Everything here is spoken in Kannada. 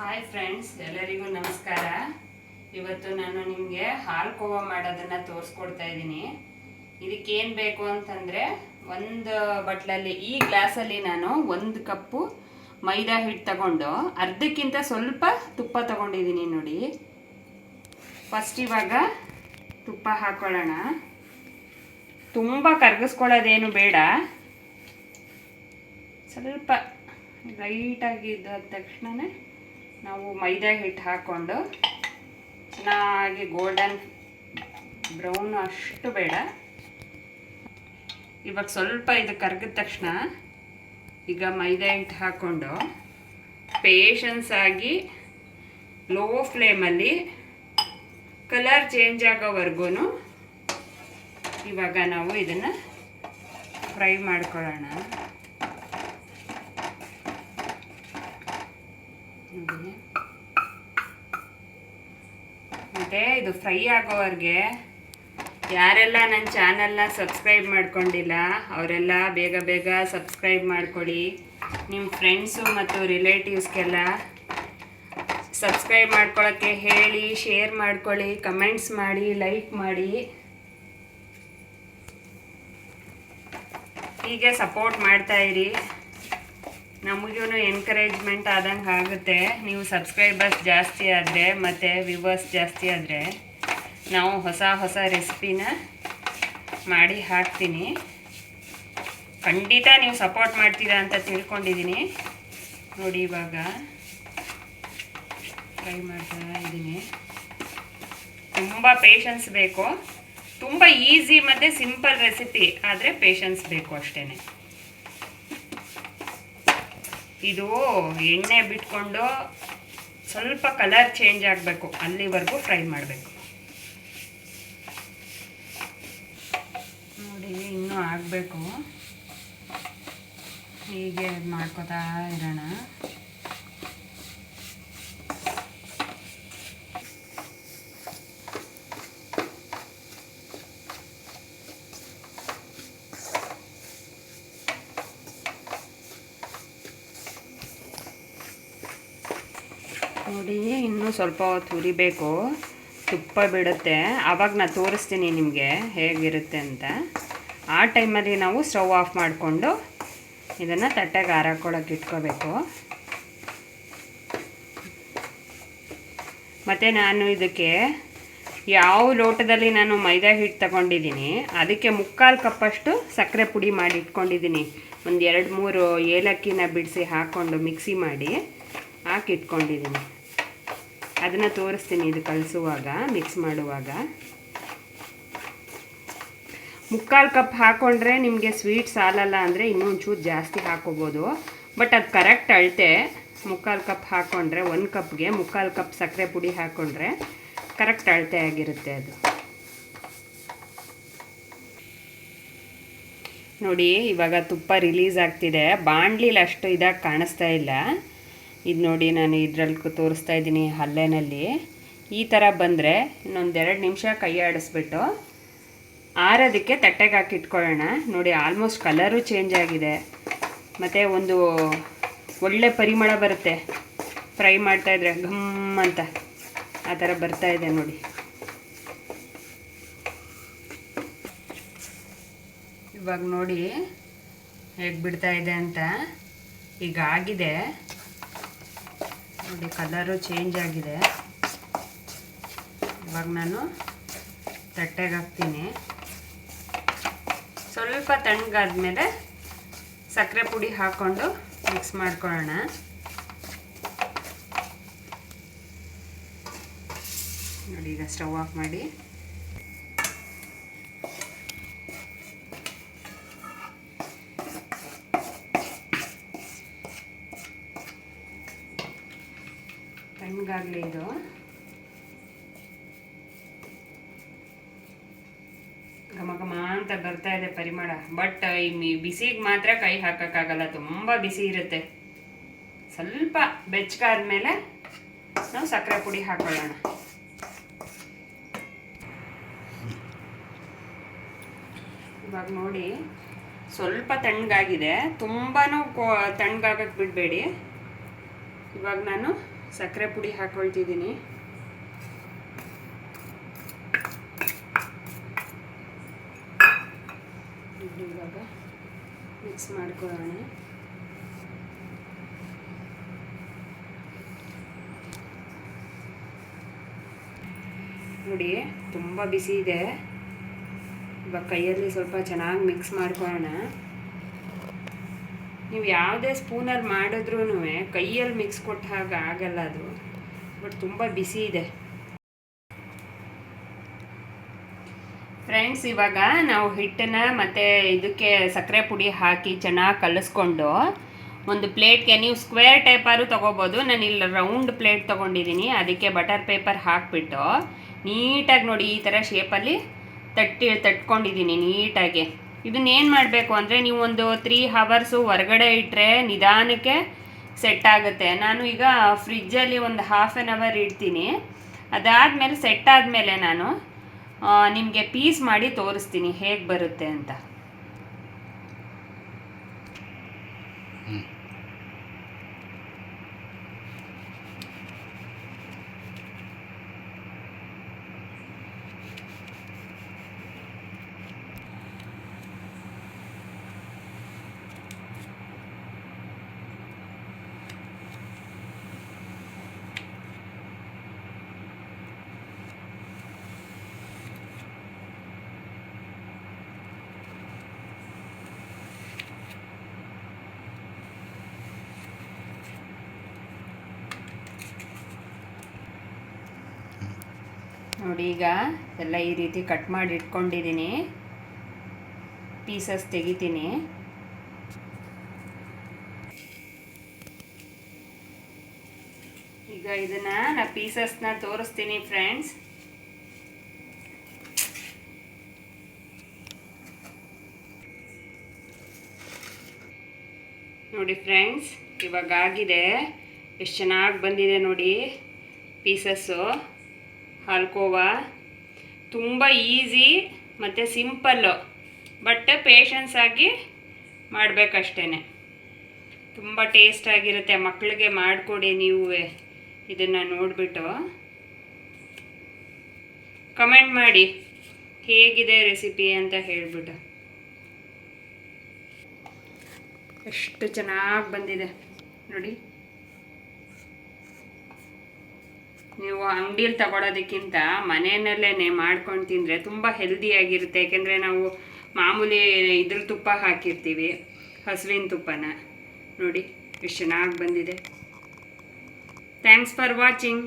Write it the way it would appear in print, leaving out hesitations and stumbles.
ಹಾಯ್ ಫ್ರೆಂಡ್ಸ್, ಎಲ್ಲರಿಗೂ ನಮಸ್ಕಾರ. ಇವತ್ತು ನಾನು ನಿಮಗೆ ಹಾಲು ಕೋವಾ ಮಾಡೋದನ್ನ ತೋರಿಸ್ಕೊಡ್ತಾ ಇದ್ದೀನಿ. ಇದಕ್ಕೇನು ಬೇಕು ಅಂತಂದರೆ, ಒಂದು ಬಟ್ಲಲ್ಲಿ ಈ ಗ್ಲಾಸಲ್ಲಿ ನಾನು 1 ಕಪ್ಪು ಮೈದಾ ಹಿಟ್ಟು ತಗೊಂಡು ಅರ್ಧಕ್ಕಿಂತ ಸ್ವಲ್ಪ ತುಪ್ಪ ತಗೊಂಡಿದ್ದೀನಿ ನೋಡಿ. ಫಸ್ಟ್ ಇವಾಗ ತುಪ್ಪ ಹಾಕೊಳ್ಳೋಣ. ತುಂಬ ಕರಗಿಸ್ಕೊಳ್ಳೋದೇನು ಬೇಡ, ಸ್ವಲ್ಪ ಲೈಟಾಗಿದ್ದ ತಕ್ಷಣವೇ ನಾವು ಮೈದಾ ಹಿಟ್ಟು ಹಾಕ್ಕೊಂಡು ಚೆನ್ನಾಗಿ ಗೋಲ್ಡನ್ ಬ್ರೌನ್ ಅಷ್ಟು ಬೇಡ. ಇವಾಗ ಸ್ವಲ್ಪ ಇದು ಕರಗಿದ ತಕ್ಷಣ ಈಗ ಮೈದಾ ಹಿಟ್ಟು ಹಾಕ್ಕೊಂಡು ಪೇಷನ್ಸ್ ಆಗಿ ಲೋ ಫ್ಲೇಮಲ್ಲಿ ಕಲರ್ ಚೇಂಜ್ ಆಗೋವರೆಗೂ ಇವಾಗ ನಾವು ಇದನ್ನು ಫ್ರೈ ಮಾಡ್ಕೊಳ್ಳೋಣ. ಮತ್ತು ಇದು ಫ್ರೈ ಆಗೋವರೆಗೆ ಯಾರೆಲ್ಲ ನನ್ನ ಚಾನಲ್ನ ಸಬ್ಸ್ಕ್ರೈಬ್ ಮಾಡ್ಕೊಂಡಿಲ್ಲ ಅವರೆಲ್ಲ ಬೇಗ ಬೇಗ ಸಬ್ಸ್ಕ್ರೈಬ್ ಮಾಡ್ಕೊಳ್ಳಿ. ನಿಮ್ಮ ಫ್ರೆಂಡ್ಸು ಮತ್ತು ರಿಲೇಟಿವ್ಸ್ಗೆಲ್ಲ ಸಬ್ಸ್ಕ್ರೈಬ್ ಮಾಡ್ಕೊಳ್ಳೋಕ್ಕೆ ಹೇಳಿ, ಶೇರ್ ಮಾಡ್ಕೊಳ್ಳಿ, ಕಮೆಂಟ್ಸ್ ಮಾಡಿ, ಲೈಕ್ ಮಾಡಿ. ಹೀಗೆ ಸಪೋರ್ಟ್ ಮಾಡ್ತಾಯಿರಿ, ನಮಗೂ ಎನ್ಕರೇಜ್ಮೆಂಟ್ ಆದಂಗೆ ಆಗುತ್ತೆ. ನೀವು ಸಬ್ಸ್ಕ್ರೈಬರ್ಸ್ ಜಾಸ್ತಿ ಆದರೆ ಮತ್ತು ವ್ಯೂವರ್ಸ್ ಜಾಸ್ತಿ ಆದರೆ ನಾವು ಹೊಸ ಹೊಸ ರೆಸಿಪಿನ ಮಾಡಿ ಹಾಕ್ತೀನಿ. ಖಂಡಿತ ನೀವು ಸಪೋರ್ಟ್ ಮಾಡ್ತೀರಾ ಅಂತ ತಿಳ್ಕೊಂಡಿದ್ದೀನಿ ನೋಡಿ. ಇವಾಗ ಫ್ರೈ ಮಾಡ್ತಾ ಇದ್ದೀನಿ. ತುಂಬ ಪೇಷನ್ಸ್ ಬೇಕು. ತುಂಬ ಈಸಿ ಮತ್ತು ಸಿಂಪಲ್ ರೆಸಿಪಿ, ಆದರೆ ಪೇಷನ್ಸ್ ಬೇಕು ಅಷ್ಟೇ. ಇದು ಎಣ್ಣೆ ಬಿಟ್ಕೊಂಡು ಸ್ವಲ್ಪ ಕಲರ್ ಚೇಂಜ್ ಆಗಬೇಕು, ಅಲ್ಲಿವರೆಗೂ ಫ್ರೈ ಮಾಡಬೇಕು ನೋಡಿ. ಇನ್ನೂ ಆಗಬೇಕು, ಹೀಗೆ ಮಾಡ್ಕೋತಾ ಇರೋಣ. ನೋಡಿ, ಇನ್ನೂ ಸ್ವಲ್ಪ ಹೊತ್ತು ಹುರಿಬೇಕು, ತುಪ್ಪ ಬಿಡುತ್ತೆ. ಆವಾಗ ನಾನು ತೋರಿಸ್ತೀನಿ ನಿಮಗೆ ಹೇಗಿರುತ್ತೆ ಅಂತ. ಆ ಟೈಮಲ್ಲಿ ನಾವು ಸ್ಟವ್ ಆಫ್ ಮಾಡಿಕೊಂಡು ಇದನ್ನು ತಟ್ಟೆಗೆ ಹಾರಾಕೊಳ್ಳೋಕೆ ಇಟ್ಕೋಬೇಕು. ಮತ್ತು ನಾನು ಇದಕ್ಕೆ ಯಾವ ಲೋಟದಲ್ಲಿ ನಾನು ಮೈದಾ ಹಿಟ್ಟು ತಗೊಂಡಿದ್ದೀನಿ ಅದಕ್ಕೆ 3/4 ಕಪ್ಪಷ್ಟು ಸಕ್ಕರೆ ಪುಡಿ ಮಾಡಿ ಇಟ್ಕೊಂಡಿದ್ದೀನಿ. ಒಂದು 2-3 ಏಲಕ್ಕಿನ ಬಿಡಿಸಿ ಹಾಕ್ಕೊಂಡು ಮಿಕ್ಸಿ ಮಾಡಿ ಹಾಕಿಟ್ಕೊಂಡಿದ್ದೀನಿ. ಅದನ್ನು ತೋರಿಸ್ತೀನಿ ಇದು ಕಲಿಸುವಾಗ, ಮಿಕ್ಸ್ ಮಾಡುವಾಗ. 3/4 ಕಪ್ ಹಾಕ್ಕೊಂಡ್ರೆ ನಿಮಗೆ ಸ್ವೀಟ್ ಸಾಲಲ್ಲ ಅಂದರೆ ಇನ್ನೂ ಒಂಚೂರು ಜಾಸ್ತಿ ಹಾಕ್ಕೋಬೋದು. ಬಟ್ ಅದು ಕರೆಕ್ಟ್ ಅಳತೆ. 3/4 ಕಪ್ ಹಾಕ್ಕೊಂಡ್ರೆ 1 ಕಪ್ಗೆ 3/4 ಕಪ್ ಸಕ್ಕರೆ ಪುಡಿ ಹಾಕ್ಕೊಂಡ್ರೆ ಕರೆಕ್ಟ್ ಅಳತೆ ಆಗಿರುತ್ತೆ ಅದು. ನೋಡಿ, ಇವಾಗ ತುಪ್ಪ ರಿಲೀಸ್ ಆಗ್ತಿದೆ. ಬಾಣಲಿಲಿ ಅಷ್ಟು ಇದಾಗಿ ಕಾಣಿಸ್ತಾ ಇಲ್ಲ. ಇದು ನೋಡಿ, ನಾನು ಇದರಲ್ಲಿ ತೋರಿಸ್ತಾ ಇದ್ದೀನಿ ಹಲ್ಲೆನಲ್ಲಿ. ಈ ಥರ ಬಂದರೆ ಇನ್ನೊಂದು 2 ನಿಮಿಷ ಕೈ ಆಡಿಸ್ಬಿಟ್ಟು ಆರೋದಕ್ಕೆ ತಟ್ಟೆಗೆ ಹಾಕಿ ಇಟ್ಕೊಳ್ಳೋಣ. ನೋಡಿ, ಆಲ್ಮೋಸ್ಟ್ ಕಲರು ಚೇಂಜ್ ಆಗಿದೆ ಮತ್ತು ಒಂದು ಒಳ್ಳೆ ಪರಿಮಳ ಬರುತ್ತೆ. ಫ್ರೈ ಮಾಡ್ತಾಯಿದ್ರೆ ಘಮ್ ಅಂತ ಆ ಥರ ಬರ್ತಾಯಿದೆ ನೋಡಿ. ಇವಾಗ ನೋಡಿ ಹೇಗೆ ಬಿಡ್ತಾ ಇದೆ ಅಂತ. ಈಗ ಆಗಿದೆ ನೋಡಿ, ಕಲರು ಚೇಂಜ್ ಆಗಿದೆ. ಇವಾಗ ನಾನು ತಟ್ಟೆಗೆ ಹಾಕ್ತೀನಿ. ಸ್ವಲ್ಪ ತಣ್ಣಗಾದ್ಮೇಲೆ ಸಕ್ಕರೆ ಪುಡಿ ಹಾಕ್ಕೊಂಡು ಮಿಕ್ಸ್ ಮಾಡ್ಕೊಳ್ಳೋಣ. ನೋಡಿ, ಈಗ ಸ್ಟವ್ ಆಫ್ ಮಾಡಿ ತಣ್ಣಗಾಗಲಿ ಇದು. ಘಮ ಘಮ ಅಂತ ಬರ್ತಾ ಇದೆ ಪರಿಮಳ. ಬಟ್ ಈ ಬಿಸಿಗೆ ಮಾತ್ರ ಕೈ ಹಾಕೋಕ್ಕಾಗಲ್ಲ, ತುಂಬ ಬಿಸಿ ಇರುತ್ತೆ. ಸ್ವಲ್ಪ ಬೆಚ್ಚಗಾದ್ಮೇಲೆ ನಾವು ಸಕ್ಕರೆ ಪುಡಿ ಹಾಕೊಳ್ಳೋಣ. ಇವಾಗ ನೋಡಿ ಸ್ವಲ್ಪ ತಣ್ಣಗಾಗಿದೆ, ತುಂಬಾನು ತಣ್ಣಗಾಗಕ್ಕೆ ಬಿಡಬೇಡಿ. ಇವಾಗ ನಾನು ಸಕ್ಕರೆ ಪುಡಿ ಹಾಕ್ಕೊಳ್ತಿದ್ದೀನಿ. ಇವಾಗ ಮಿಕ್ಸ್ ಮಾಡ್ಕೊಳ್ಳೋಣ. ನೋಡಿ ತುಂಬ ಬಿಸಿ ಇದೆ. ಇವಾಗ ಕೈಯಲ್ಲಿ ಸ್ವಲ್ಪ ಚೆನ್ನಾಗಿ ಮಿಕ್ಸ್ ಮಾಡ್ಕೊಳ್ಳೋಣ. ನೀವು ಯಾವುದೇ ಸ್ಪೂನಲ್ಲಿ ಮಾಡಿದ್ರೂ ಕೈಯಲ್ಲಿ ಮಿಕ್ಸ್ ಕೊಟ್ಟ ಹಾಗೆ ಆಗಲ್ಲ ಅದು, ಬಟ್ ತುಂಬ ಬಿಸಿ ಇದೆ. ಫ್ರೆಂಡ್ಸ್, ಇವಾಗ ನಾವು ಹಿಟ್ಟನ್ನು ಮತ್ತು ಇದಕ್ಕೆ ಸಕ್ಕರೆ ಪುಡಿ ಹಾಕಿ ಚೆನ್ನಾಗಿ ಕಲಿಸ್ಕೊಂಡು ಒಂದು ಪ್ಲೇಟ್ಗೆ, ನೀವು ಸ್ಕ್ವೇರ್ ಟೈಪಾರು ತೊಗೋಬೋದು, ನಾನು ಇಲ್ಲಿ ರೌಂಡ್ ಪ್ಲೇಟ್ ತೊಗೊಂಡಿದ್ದೀನಿ. ಅದಕ್ಕೆ ಬಟರ್ ಪೇಪರ್ ಹಾಕಿಬಿಟ್ಟು ನೀಟಾಗಿ ನೋಡಿ ಈ ಥರ ಶೇಪಲ್ಲಿ ತಟ್ಕೊಂಡಿದ್ದೀನಿ ನೀಟಾಗಿ. ಇದನ್ನೇನು ಮಾಡಬೇಕು ಅಂದರೆ, ನೀವು ಒಂದು 3 hours ಹೊರಗಡೆ ಇಟ್ಟರೆ ನಿಧಾನಕ್ಕೆ ಸೆಟ್ ಆಗುತ್ತೆ. ನಾನು ಈಗ ಫ್ರಿಜ್ಜಲ್ಲಿ ಒಂದು 1/2 hour ಇಡ್ತೀನಿ. ಅದಾದಮೇಲೆ ಸೆಟ್ ಆದಮೇಲೆ ನಾನು ನಿಮಗೆ ಪೀಸ್ ಮಾಡಿ ತೋರಿಸ್ತೀನಿ ಹೇಗೆ ಬರುತ್ತೆ ಅಂತ. ನೋಡಿ ಈಗ ಎಲ್ಲ ಈ ರೀತಿ ಕಟ್ ಮಾಡಿ ಇಟ್ಕೊಂಡಿದ್ದೀನಿ. ಪೀಸಸ್ ತೆಗಿತೀನಿ. ಈಗ ಇದನ್ನು ನಾನು ಪೀಸಸ್ನ ತೋರಿಸ್ತೀನಿ ಫ್ರೆಂಡ್ಸ್. ನೋಡಿ ಫ್ರೆಂಡ್ಸ್, ಇವಾಗ ಆಗಿದೆ. ಎಷ್ಟು ಚೆನ್ನಾಗಿ ಬಂದಿದೆ ನೋಡಿ ಪೀಸಸ್ಸು. ಹಾಲ್ಕೋವಾ ತುಂಬ ಈಸಿ ಮತ್ತು ಸಿಂಪಲ್ಲು, ಬಟ್ ಪೇಷನ್ಸ್ ಆಗಿ ಮಾಡಬೇಕಷ್ಟೇ. ತುಂಬ ಟೇಸ್ಟಾಗಿರುತ್ತೆ. ಮಕ್ಕಳಿಗೆ ಮಾಡಿಕೊಡಿ ನೀವು. ಇದನ್ನು ನೋಡಿಬಿಟ್ಟು ಕಮೆಂಟ್ ಮಾಡಿ ಹೇಗಿದೆ ರೆಸಿಪಿ ಅಂತ ಹೇಳಿಬಿಟ್ಟು. ಎಷ್ಟು ಚೆನ್ನಾಗಿ ಬಂದಿದೆ ನೋಡಿ. ನೀವು ಅಂಗಡಿಯಲ್ಲಿ ತಗೊಳ್ಳೋದಕ್ಕಿಂತ ಮನೆಯಲ್ಲೇ ಮಾಡ್ಕೊಂಡು ತಿಂದರೆ ತುಂಬ ಹೆಲ್ದಿಯಾಗಿರುತ್ತೆ. ಏಕೆಂದರೆ ನಾವು ಮಾಮೂಲಿ ಇದ್ರ ತುಪ್ಪ ಹಾಕಿರ್ತೀವಿ, ಹಸುವಿನ ತುಪ್ಪನ. ನೋಡಿ ಎಷ್ಟು ಚೆನ್ನಾಗಿ ಬಂದಿದೆ. Thanks for watching.